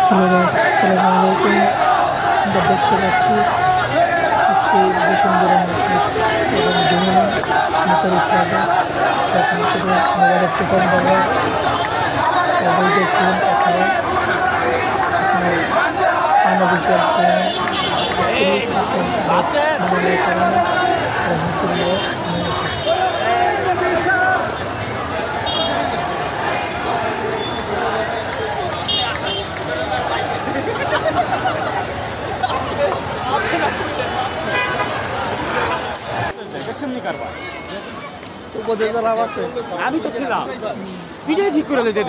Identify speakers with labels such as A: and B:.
A: Hello guys, আসসালামু আলাইকুম। আমরা দেখতে পাচ্ছি আজকে বসুন্ধরা মার্কেট এবং যমুনা মোটর ক্লাবে সব মার্কেটে মোবাইলের টোকন দেওয়া অবৈধ ফোন অথবা আপনার আনঅফিসিয়াল ফোন মোবাইলের কারণে মিছিল
B: উপদেশ লাভ আছে। আমি তো ছিলাম, পিঠে ঠিক করে দিতে